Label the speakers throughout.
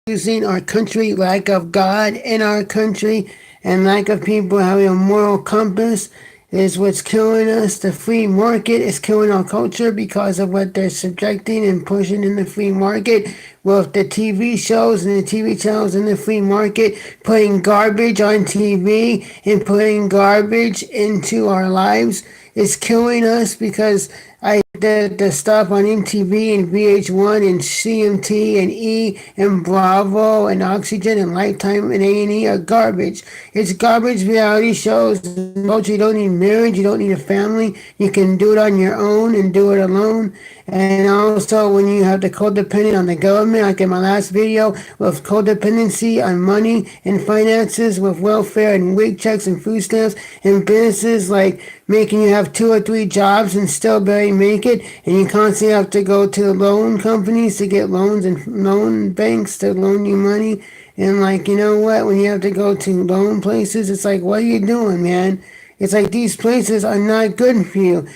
Speaker 1: losing our country, lack of God in our country, and lack of people having a moral compass is what's killing us. The free market is killing our culture because of what they're subjecting and pushing in the free market. With the TV shows and the TV channels in the free market, putting garbage on TV and putting garbage into our lives is killing us because the stuff on MTV and VH1 and CMT and E and Bravo and Oxygen and Lifetime and A&E are garbage. It's garbage reality shows. You don't need marriage. You don't need a family. You can do it on your own and do it alone. And also when you have the codependent on the government, like in my last video, with codependency on money and finances, with welfare and wage checks and food stamps and businesses like making you have 2 or 3 jobs and still barely make it, and you constantly have to go to loan companies to get loans and loan banks to loan you money. And like, you know what, when you have to go to loan places, it's like, what are you doing, man? It's like these places are not good for you.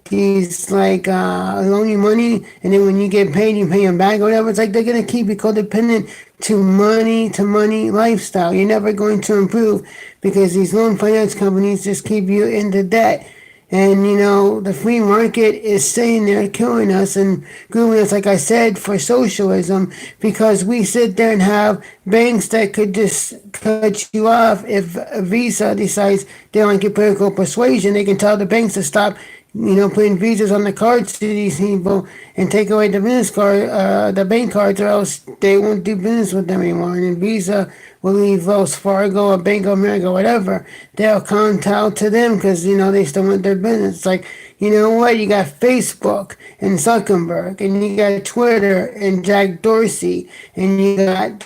Speaker 1: These like loan you money, and then when you get paid, you pay them back or whatever. It's like they're gonna keep you codependent to money lifestyle. You're never going to improve because these loan finance companies just keep you into debt. And you know the free market is saying they're killing us and grooming us, like I said, for socialism, because we sit there and have banks that could just cut you off if Visa decides they don't like your political persuasion. They can tell the banks to stop putting visas on the cards to these people and take away the business card, the bank cards, or else they won't do business with them anymore. And then Visa will leave Wells Fargo or Bank of America, whatever. They'll kowtow to them because, they still want their business. It's like, you know what? You got Facebook and Zuckerberg, and you got Twitter and Jack Dorsey, and you got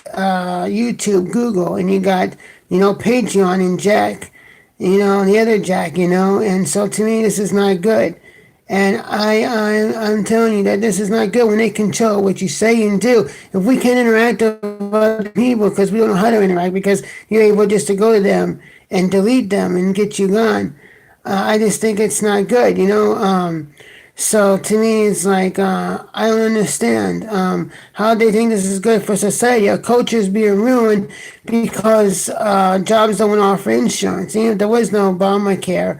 Speaker 1: YouTube, Google, and you got, Patreon and Jack. The other Jack, and so to me, this is not good. And I'm telling you that this is not good when they control what you say and do. If we can't interact with other people because we don't know how to interact, because you're able just to go to them and delete them and get you gone, I just think it's not good, So to me, it's like, I don't understand how they think this is good for society. Our culture is being ruined because jobs don't want to offer insurance. If there was no Obamacare,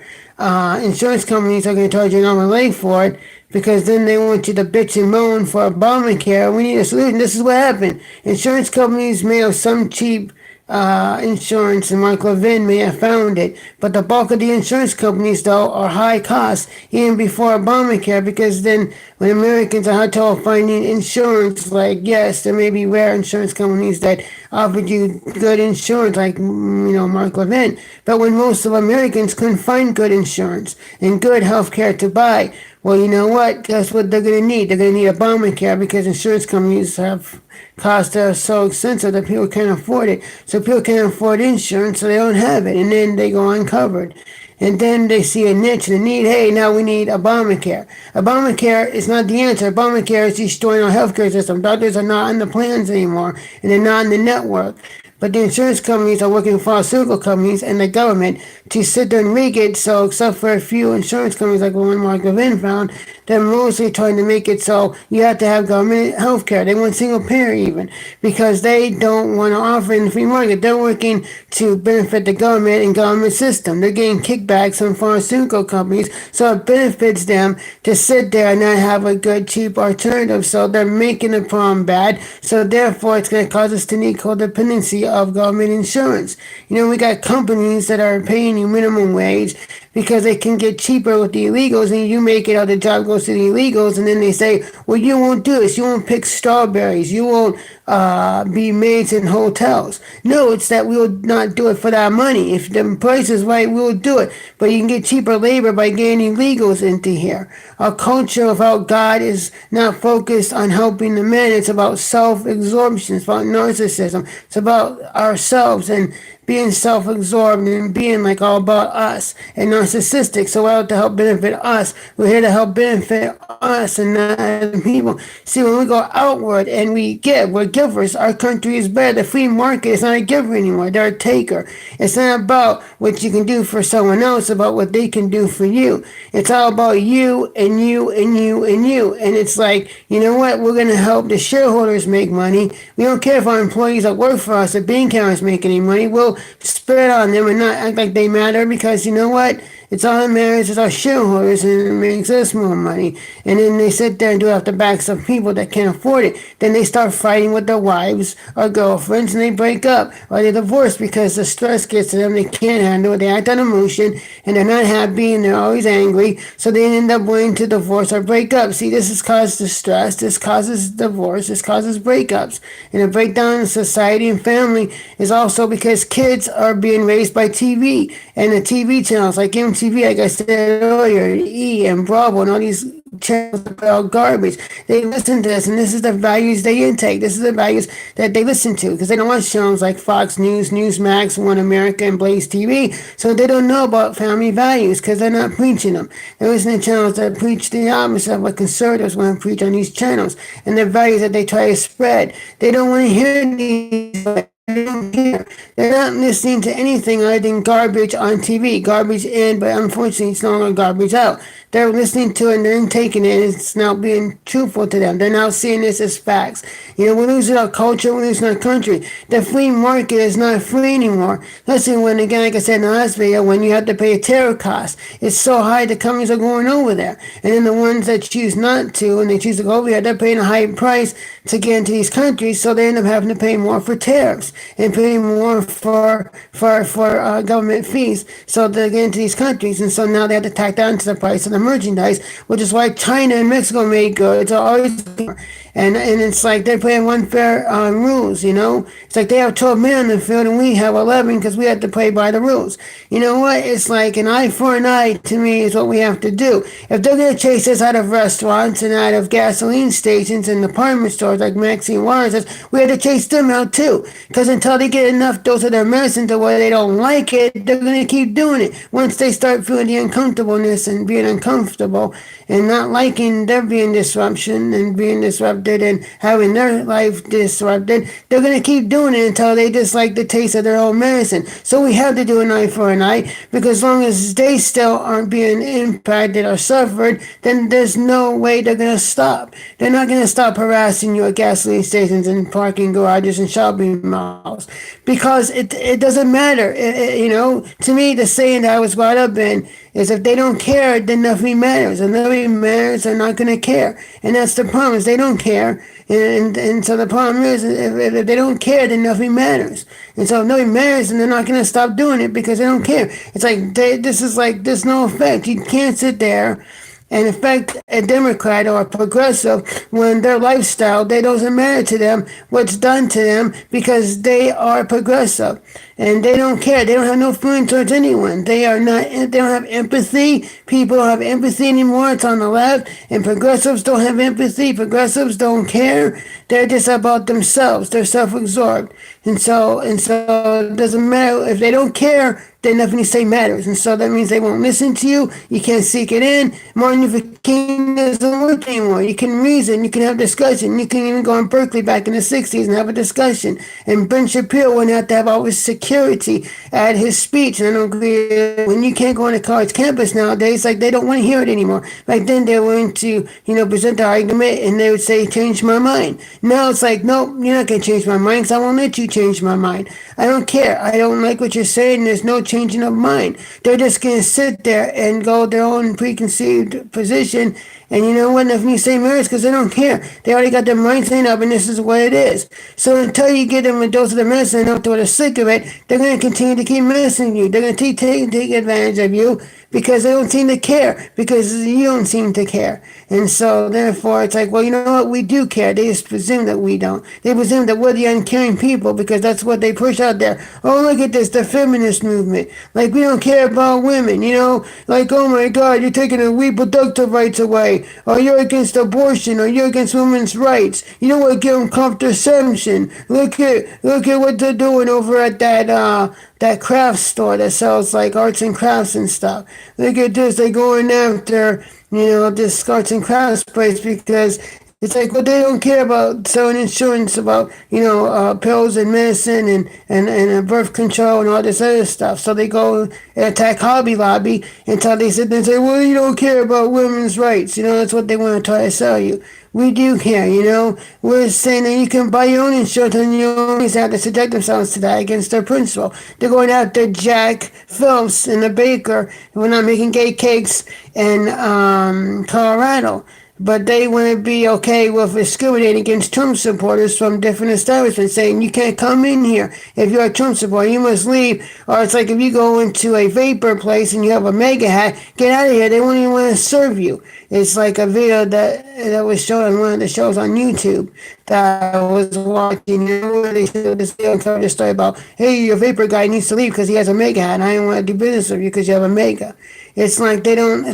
Speaker 1: insurance companies are going to charge you an arm and leg for it, because then they want you to bitch and moan for Obamacare. We need a solution. This is what happened. Insurance companies may have some cheap insurance, and Mark Levin may have found it, but the bulk of the insurance companies, though, are high cost even before Obamacare, because then when Americans are hard to finding insurance, like, yes, there may be rare insurance companies that offered you good insurance, like, Mark Levin, but when most of Americans couldn't find good insurance and good health care to buy, well, you know what? Guess what they're going to need? They're going to need Obamacare, because insurance companies have costs that are so expensive that people can't afford it. So people can't afford insurance, so they don't have it. And then they go uncovered. And then they see a niche and a need. Hey, now we need Obamacare. Obamacare is not the answer. Obamacare is destroying our healthcare system. Doctors are not on the plans anymore, and they're not on the network. But the insurance companies are working with pharmaceutical companies and the government to sit there and make it so, except for a few insurance companies like the one Mark Levin found, they're mostly trying to make it so you have to have government health care. They want single payer even, because they don't want to offer in the free market. They're working to benefit the government and government system. They're getting kickbacks from pharmaceutical companies, so it benefits them to sit there and not have a good, cheap alternative. So they're making the problem bad. So therefore, it's going to cause us to need codependency of government insurance. We got companies that are paying you minimum wage because they can get cheaper with the illegals, and you make it out, the job goes to the illegals, and then they say, well, you won't do this, you won't pick strawberries, you won't be maids in hotels. No, it's that we will not do it for that money. If the price is right, we will do it, but you can get cheaper labor by getting illegals into here. Our culture without God is not focused on helping the men. It's about self-absorption. It's about narcissism. It's about ourselves and being self-absorbed and being like all about us and narcissistic. So we're out to help benefit us. We're here to help benefit benefit us and not other people. See, when we go outward and we give, we're givers. Our country is better. The free market is not a giver anymore. They're a taker. It's not about what you can do for someone else, about what they can do for you. It's all about you and you and you and you. And it's like, you know what? We're going to help the shareholders make money. We don't care if our employees that work for us, the bank accountants, make any money. We'll spread on them and not act like they matter, because you know what? It's all that matters is our shareholders, and it makes us more money. And then they sit there and do it off the backs of people that can't afford it. Then they start fighting with their wives or girlfriends, and they break up or they divorce because the stress gets to them. They can't handle it. They act on emotion, and they're not happy, and they're always angry. So they end up wanting to divorce or break up. See, this has caused the stress. This causes divorce. This causes breakups. And a breakdown in society and family is also because kids are being raised by TV and the TV channels like MTV, like I said earlier, E and Bravo, and all these channels are all garbage. They listen to this, and this is the values they intake. This is the values that they listen to, because they don't watch channels like Fox News, Newsmax, One America, and Blaze TV. So they don't know about family values because they're not preaching them. They're listening to channels that preach the opposite of what conservatives want to preach on these channels, and the values that they try to spread. They don't want to hear these. They don't care. They're not listening to anything other than garbage on TV. Garbage in, but unfortunately it's no longer garbage out. They're listening to it and they're taking it, and it's now being truthful to them. They're now seeing this as facts. You know, we're losing our culture, we're losing our country. The free market is not free anymore. Listen, when, again, like I said in the last video, when you have to pay a tariff cost, it's so high the companies are going over there. And then the ones that choose not to, and they choose to go over there, they're paying a high price to get into these countries, so they end up having to pay more for tariffs and paying more for government fees, so they get into these countries. And so now they have to tack down to the price of the merchandise, which is why China and Mexico made goods are always more. And it's like they're playing unfair rules, you know. It's like they have 12 men in the field and we have 11 because we have to play by the rules. You know what? It's like an eye for an eye to me is what we have to do. If they're going to chase us out of restaurants and out of gasoline stations and department stores like Maxine Waters says, we have to chase them out too. Because until they get enough dose of their medicine to where they don't like it, they're going to keep doing it. Once they start feeling the uncomfortableness and being uncomfortable and not liking their being disruption and being disrupted and having their life disrupted, they're going to keep doing it until they dislike the taste of their own medicine. So we have to do an eye for an eye, because as long as they still aren't being impacted or suffered, then there's no way they're going to stop. They're not going to stop harassing you at gasoline stations and parking garages and shopping malls, because it doesn't matter. You know, to me, the saying that I was brought up in is, if they don't care, then nothing matters. And nothing matters, they're not going to care. And that's the problem, is they don't care. And so the problem is, if they don't care, then nothing matters. And so if nothing matters, then they're not going to stop doing it because they don't care. It's like, there's no effect. You can't sit there and affect a Democrat or a progressive when their lifestyle, they doesn't matter to them what's done to them, because they are progressive and they don't care. They don't have no feeling towards anyone. They don't have empathy. People don't have empathy anymore. It's on the left. And progressives don't have empathy. Progressives don't care. They're just about themselves. They're self-absorbed. And so it doesn't matter if they don't care, then nothing you say matters. And so that means they won't listen to you. You can't seek it in. Martin Luther King doesn't work anymore. You can reason. You can have discussion. You can even go in Berkeley back in the 60s and have a discussion. And Ben Shapiro wouldn't have to have all his security at his speech. And I don't agree. When you can't go on a college campus nowadays, like, they don't want to hear it anymore. Back then they were willing to, present the argument, and they would say, change my mind. Now it's like, nope, you're not going to change my mind, because I won't let you change my mind. I don't care. I don't like what you're saying. There's no changing of mind. They're just going to sit there and go their own preconceived position. And you know what? Nothing you say matters, because they don't care. They already got their mind saying up, and this is what it is. So until you get them a dose of the medicine up to they're sick of it, they're going to continue to keep menacing you. They're going to take advantage of you, because they don't seem to care, because you don't seem to care. And so therefore it's like, well, you know what? We do care. They just presume that we don't. They presume that we're the uncaring people, because that's what they push out there. Oh, look at this, the feminist movement. Like, we don't care about women, like, oh my God, you're taking the reproductive rights away. right, or you're against abortion, or you're against women's rights. You don't want to give them contraception. Look at what they're doing over at that craft store that sells like arts and crafts and stuff. Look at this. They're going after this arts and crafts place because it's like, well, they don't care about selling insurance, about pills and medicine and birth control and all this other stuff. So they go and attack Hobby Lobby until they sit there and say, well, you don't care about women's rights. That's what they want to try to sell you. We do care. We're saying that you can buy your own insurance and you always have to subject themselves to that against their principle. They're going after Jack Phillips and the baker who are not making gay cakes in Colorado. But they want to be okay with discriminating against Trump supporters from different establishments, saying you can't come in here if you're a Trump supporter, you must leave. Or it's like if you go into a vapor place and you have a MAGA hat, get out of here. They won't even want to serve you. It's like a video that was shown on one of the shows on YouTube that I was watching. Where they showed this video and covered a story about, hey, your vapor guy needs to leave because he has a MAGA hat, and I don't want to do business with you because you have a MAGA. It's like I don't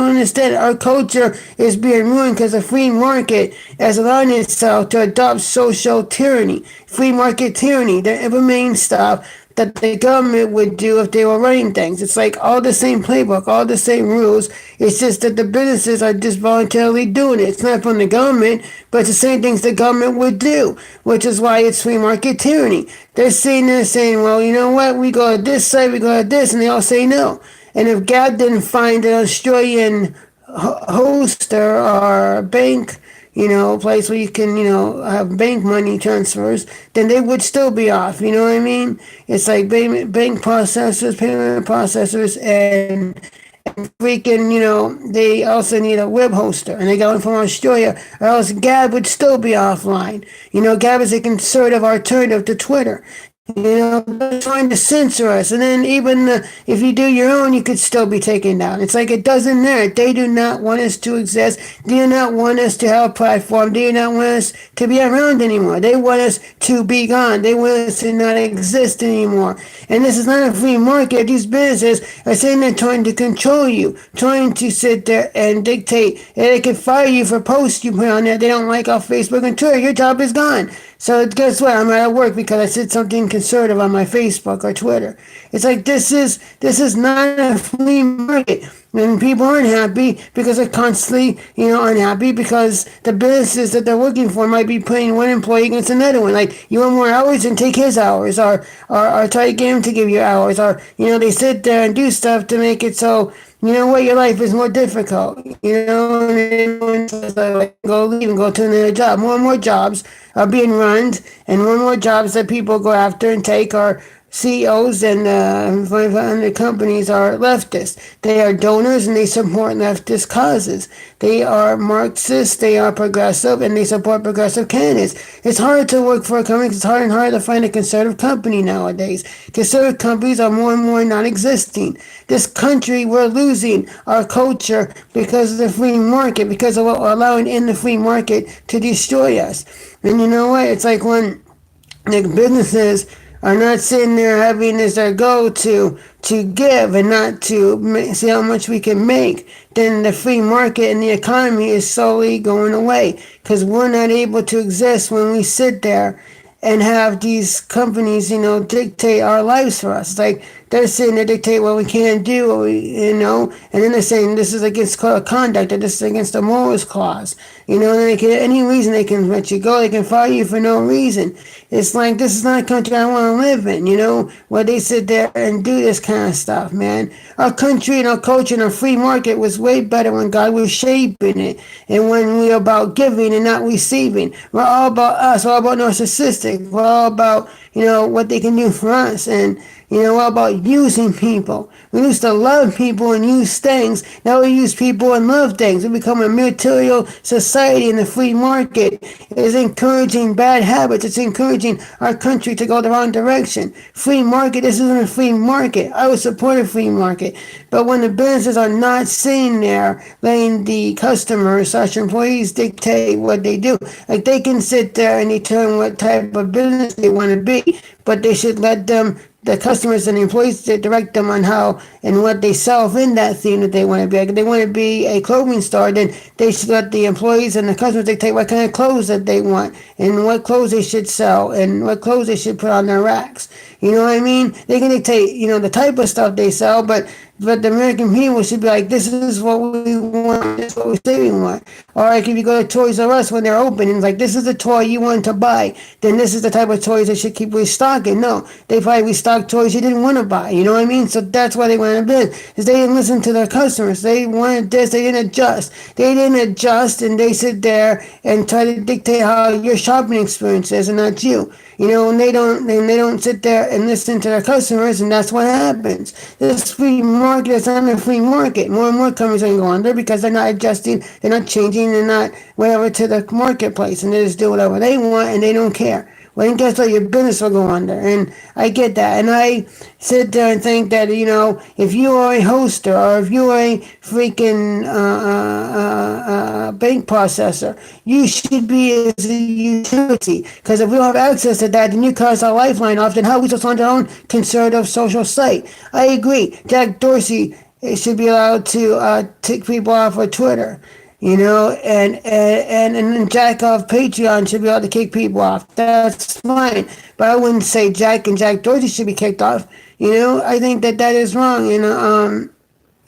Speaker 1: understand. Our culture is being ruined because the free market has allowed itself to adopt social tyranny, free market tyranny, the main stuff that the government would do if they were running things. It's like all the same playbook, all the same rules. It's just that the businesses are just voluntarily doing it. It's not from the government, but it's the same things the government would do, which is why it's free market tyranny. They're sitting there saying, well, you know what? We go to this site, we go to this, and they all say no. And if Gab didn't find an Australian host or bank, place where you can, have bank money transfers, then they would still be off. You know what I mean? It's like bank processors, payment processors, and freaking, they also need a web hoster, and they got one from Australia, or else Gab would still be offline. Gab is a conservative alternative to Twitter. They're trying to censor us. And then even if you do your own, you could still be taken down. It's like it doesn't matter. They do not want us to exist. They do not want us to have a platform. They do not want us to be around anymore. They want us to be gone. They want us to not exist anymore. And this is not a free market. These businesses are saying they're trying to control you, trying to sit there and dictate. And they can fire you for posts you put on there they don't like off Facebook and Twitter. Your job is gone. So guess what? I'm out of work because I said something conservative on my Facebook or Twitter. It's like this is not a free market. And people aren't happy because they're constantly, unhappy because the businesses that they're working for might be putting one employee against another one. Like, you want more hours and take his hours, or try to get him to give you hours, or, they sit there and do stuff to make it so, your life is more difficult, and everyone says, like, go leave and go to another job. More and more jobs are being run, and more jobs that people go after and take are CEOs and 500 companies are leftists. They are donors and they support leftist causes. They are Marxists, they are progressive, and they support progressive candidates. It's hard to work for a company because it's harder and harder to find a conservative company nowadays. Conservative companies are more and more non-existing. This country, we're losing our culture because of the free market, because of what we're allowing in the free market to destroy us. And you know what? It's like when the businesses are not sitting there having as their goal to give and not to see how much we can make, then the free market and the economy is slowly going away because we're not able to exist when we sit there and have these companies, dictate our lives for us. It's like they're saying they dictate what we can do, and then they're saying this is against code of conduct, or this is against the morals clause. And they can, any reason they can let you go, they can fire you for no reason. It's like, this is not a country I want to live in, where they sit there and do this kind of stuff, man. Our country and our culture and our free market was way better when God was shaping it, and when we were about giving and not receiving. We're all about us, we're all about narcissistic, we're all about, what they can do for us, and what about using people? We used to love people and use things. Now we use people and love things. We become a material society, and the free market is encouraging bad habits. It's encouraging our country to go the wrong direction. Free market, this isn't a free market. I would support a free market. But when the businesses are not sitting there letting the customers, such employees, dictate what they do, like they can sit there and determine what type of business they want to be, but they should let them the customers and the employees to direct them on how and what they sell in that theme that they want to be. Like if they want to be a clothing store, then they should let the employees and the customers dictate what kind of clothes that they want and what clothes they should sell and what clothes they should put on their racks. You know what I mean? They can dictate, the type of stuff they sell, but the American people should be like, this is what we want, this is what we say we want. Or like if you go to Toys R Us when they're open and like, this is the toy you want to buy, then this is the type of toys they should keep restocking. No, they probably restock toys you didn't want to buy. You know what I mean? So that's why they went out of business. Is they didn't listen to their customers. They wanted this. They didn't adjust. They didn't adjust, and they sit there and try to dictate how your shopping experience is, and not you. And they don't sit there and listen to their customers, and that's what happens. This free market is not a free market. More and more companies are going to go under because they're not adjusting, they're not changing, they're not whatever to the marketplace, and they just do whatever they want, and they don't care. Well, then guess what? Your business will go under. And I get that. And I sit there and think that, if you are a hoster or if you are a freaking bank processor, you should be as a utility. Because if we don't have access to that, then you cut our lifeline off. Then how are we supposed to find our own conservative social site? I agree. Jack Dorsey should be allowed to tick people off of Twitter. And Jack off Patreon should be able to kick people off. That's fine. But I wouldn't say Jack and Jack Dorsey should be kicked off. I think that is wrong.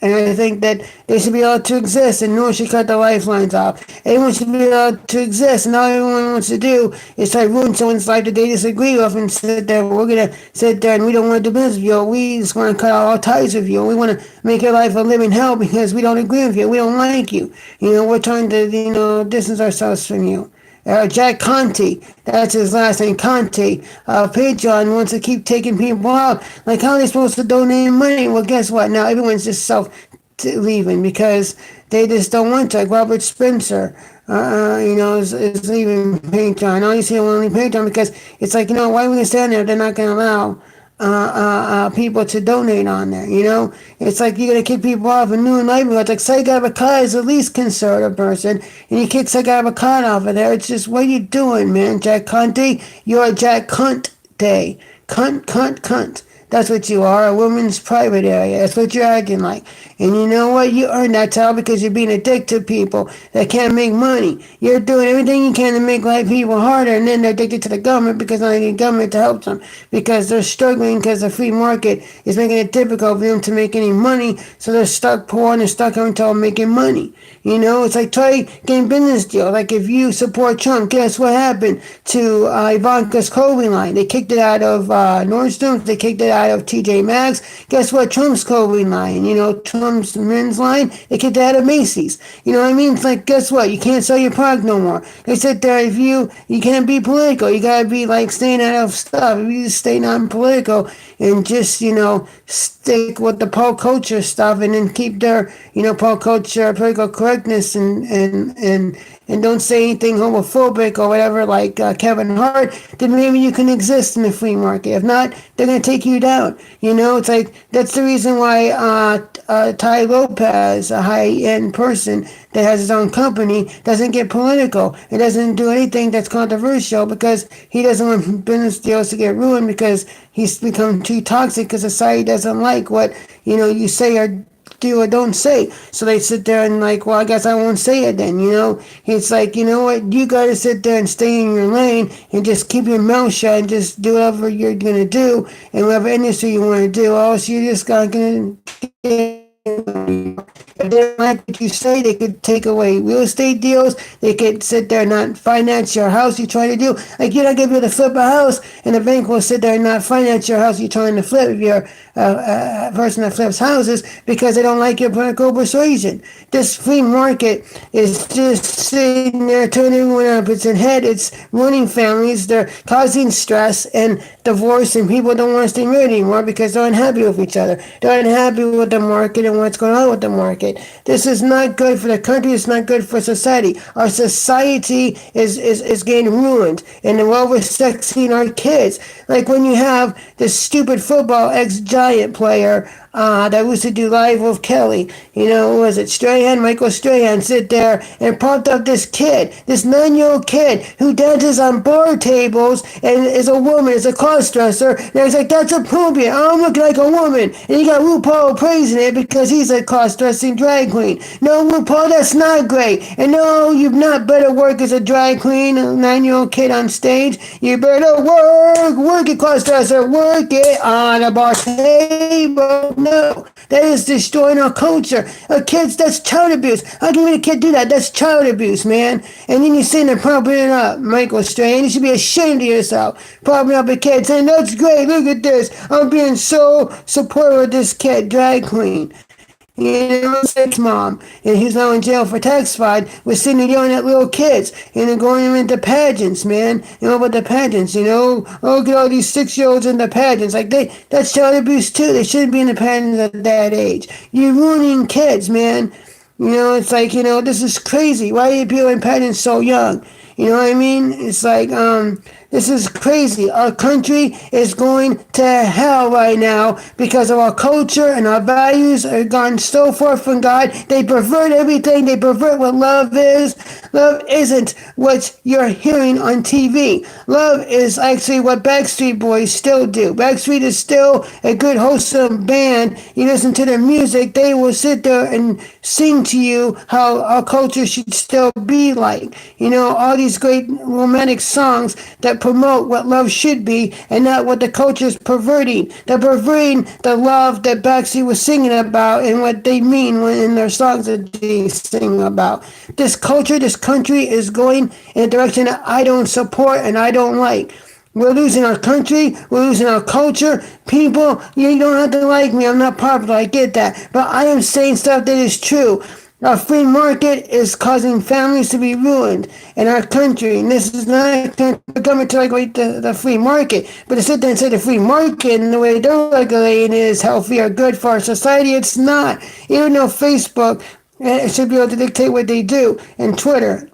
Speaker 1: And I think that they should be able to exist, and no one should cut the lifelines off. Everyone should be able to exist, and all everyone wants to do is try to ruin someone's life that they disagree with and sit there. We're going to sit there and we don't want to do business with you. We just want to cut all ties with you. We want to make your life a living hell because we don't agree with you. We don't like you. We're trying to, distance ourselves from you. Jack Conte, that's his last name, Conte, Patreon wants to keep taking people out. Like, how are they supposed to donate money? Well, guess what? Now everyone's just leaving because they just don't want to. Like Robert Spencer, is leaving Patreon. All you see him only Patreon because it's like, why are we going to stand there? They're not going to allow people to donate on there. It's like you're gonna kick people off a new livelihood. Like Sagar Bakar is the least conservative person, and you kick Sagar Bakar off of there. It's just, what are you doing, man? Jack Conte, you're a Jack Cunt Day. Cunt. That's what you are, a woman's private area. That's what you're acting like. And you know what? You earn that title because you're being a dick to people that can't make money. You're doing everything you can to make life people harder, and then they're addicted to the government because they need government to help them. Because they're struggling because the free market is making it difficult for them to make any money, so they're stuck poor and they're stuck until making money. It's like try getting business deals. Like if you support Trump, guess what happened to Ivanka's clothing line? They kicked it out of Nordstrom's. They kicked it out of TJ Maxx. Guess what? Trump's clothing line, Trump's men's line, they kicked it out of Macy's. You know what I mean? It's like, guess what? You can't sell your product no more. They sit there, if you can't be political. You gotta be like staying out of stuff. If you just stay non-political and just, stick with the pop culture stuff and then keep their, pop culture, political correctness and don't say anything homophobic or whatever like Kevin Hart, then maybe you can exist in the free market. If not, they're going to take you down. It's like, that's the reason why Ty Lopez, a high-end person that has his own company, doesn't get political. It doesn't do anything that's controversial because he doesn't want business deals to get ruined because he's become too toxic because society doesn't like what, you say or do or don't say. So they sit there and like, well, I guess I won't say it then, It's like, what? You got to sit there and stay in your lane and just keep your mouth shut and just do whatever you're going to do and whatever industry you want to do. Or else you're just going to get... If they don't like what you say, they could take away real estate deals. They could sit there and not finance your house you're trying to do. Like, you're not going to be able to flip a house, and the bank will sit there and not finance your house you're trying to flip if you're a person that flips houses because they don't like your political persuasion. This free market is just sitting there turning everyone up its head. It's ruining families. They're causing stress and divorce, and people don't want to stay married anymore because they're unhappy with each other. They're unhappy with the market and what's going on with the market. This is not good for the country. It's not good for society. Our society is getting ruined, and we're oversexing our kids. Like when you have this stupid football ex-Giant player that used to do Live with Kelly. Was it Strahan, Michael Strahan, sit there and propped up this kid, this 9-year-old kid who dances on bar tables and is a woman, is a cross-dresser. And he's like, that's appropriate. I'm looking like a woman. And you got RuPaul praising it because he's a cross-dressing drag queen. No, RuPaul, that's not great. And no, you've not better work as a drag queen, a 9-year-old kid on stage. You better work it, cross-dresser, work it on a bar table. No, that is destroying our culture. Kids, that's child abuse. How can a kid do that? That's child abuse, man. And then you're sitting there propping it up, Michael Strahan. You should be ashamed of yourself. Propping up a kid saying, that's great, look at this. I'm being so supportive of this kid, drag queen. Sex mom, and he's now in jail for tax fraud, was sitting there yelling at little kids, and then going into pageants, man. About the pageants, oh, get all these 6-year-olds in the pageants. Like, that's child abuse too. They shouldn't be in the pageants at that age. You're ruining kids, man. It's like, this is crazy. Why are you people in pageants so young? You know what I mean? It's like, this is crazy. Our country is going to hell right now because of our culture and our values are gone so far from God. They pervert everything. They pervert what love is. Love isn't what you're hearing on TV. Love is actually what Backstreet Boys still do. Backstreet is still a good, wholesome band. You listen to their music, they will sit there and sing to you how our culture should still be like. All these great romantic songs that promote what love should be and not what the culture is perverting. They're perverting the love that Backstreet was singing about and what they mean when in their songs that they sing about. This culture, this country is going in a direction that I don't support and I don't like. We're losing our country. We're losing our culture. People, you don't have to like me. I'm not popular. I get that. But I am saying stuff that is true. Our free market is causing families to be ruined in our country. And this is not coming to regulate the free market. But to sit there and say the free market and the way they're regulating it is healthy or good for our society, it's not. Even though Facebook should be able to dictate what they do, and Twitter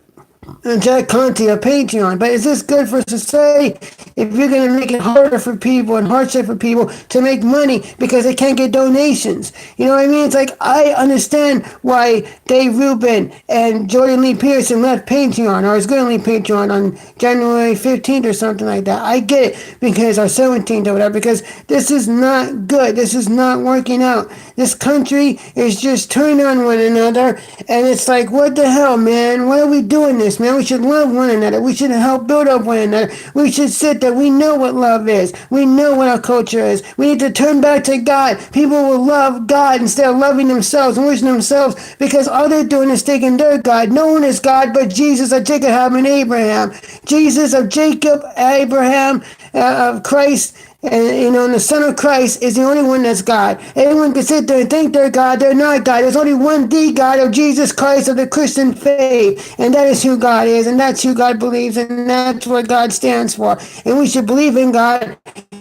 Speaker 1: and Jack Conti of Patreon. But is this good for society if you're going to make it harder for people and hardship for people to make money because they can't get donations? You know what I mean? It's like, I understand why Dave Rubin and Jordan Lee Pearson left Patreon, or is going to leave Patreon on January 15th or something like that. I get it, because or 17th or whatever, because this is not good. This is not working out. This country is just turning on one another, and it's like, what the hell, man? Why are we doing this, man? We should love one another. We should help build up one another. We should sit there. We know what love is. We know what our culture is. We need to turn back to God. People will love God instead of loving themselves and wishing themselves, because all they're doing is taking their God. No one is God but Jesus of Jacob and Abraham. Jesus of Jacob, Abraham, of Christ. And the Son of Christ is the only one that's God. Everyone can sit there and think they're God. They're not God. There's only one, the God of Jesus Christ of the Christian faith. And that is who God is. And that's who God believes. And that's what God stands for. And we should believe in God.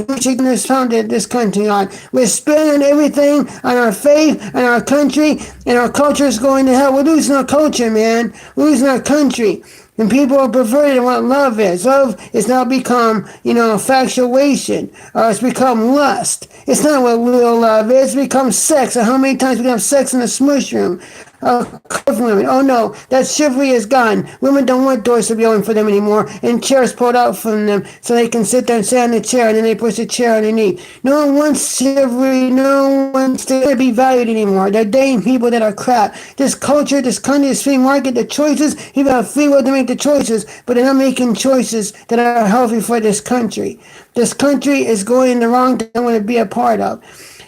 Speaker 1: We should have founded this country on. We're spending everything on our faith and our country. And our culture is going to hell. We're losing our culture, man. We're losing our country. And people are perverted what love is. Love is now become, infatuation. Or it's become lust. It's not what real love is. It's become sex. And how many times we have sex in a smush room? Women. Oh no, that chivalry is gone. Women don't want doors to be open for them anymore, and chairs pulled out from them so they can sit there and sit on the chair, and then they push the chair underneath. No one wants chivalry. No one wants to be valued anymore. They're dating people that are crap. This culture, this country, this free market, the choices, people have free will to make the choices, but they're not making choices that are healthy for this country. This country is going the wrong direction I want to be a part of.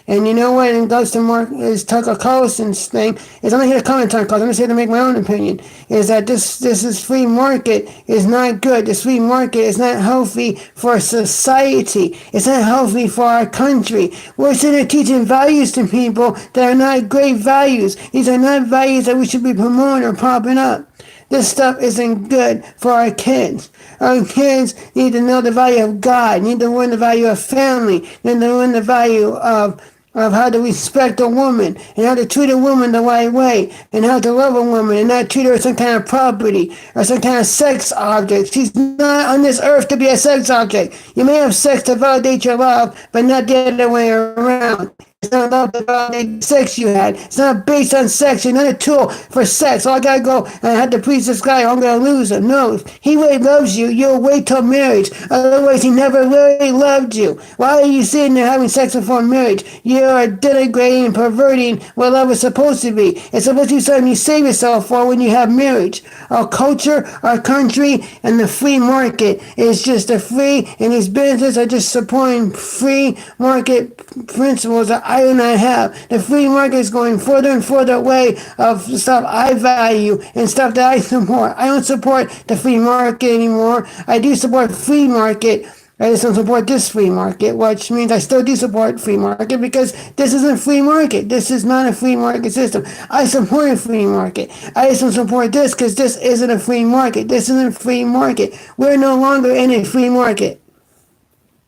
Speaker 1: And you know what? In regards to Tucker Carlson's thing, is I'm not here to comment on Carlson. I'm just here to make my own opinion. Is that this is free market is not good. This free market is not healthy for society. It's not healthy for our country. We're sitting there teaching values to people that are not great values. These are not values that we should be promoting or propping up. This stuff isn't good for our kids. Our kids need to know the value of God, need to learn the value of family, need to learn the value of how to respect a woman, and how to treat a woman the right way, and how to love a woman, and not treat her as some kind of property, or some kind of sex object. She's not on this earth to be a sex object. You may have sex to validate your love, but not the other way around. It's not about the sex you had. It's not based on sex. You're not a tool for sex. Oh, I gotta go and I have to please this guy. Or I'm gonna lose him. No, if he really loves you, you'll wait till marriage. Otherwise, he never really loved you. Why are you sitting there having sex before marriage? You're denigrating and perverting what love is supposed to be. It's supposed to be something you save yourself for when you have marriage. Our culture, our country, and the free market is just a free, and these businesses are just supporting free market principles that I do not have. The free market is going further and further away of stuff I value and stuff that I support. I don't support the free market anymore. I do support free market. I just don't support this free market, which means I still do support free market because this isn't free market. This is not a free market system. I support a free market. I just don't support this because this isn't a free market. This isn't a free market. We're no longer in a free market.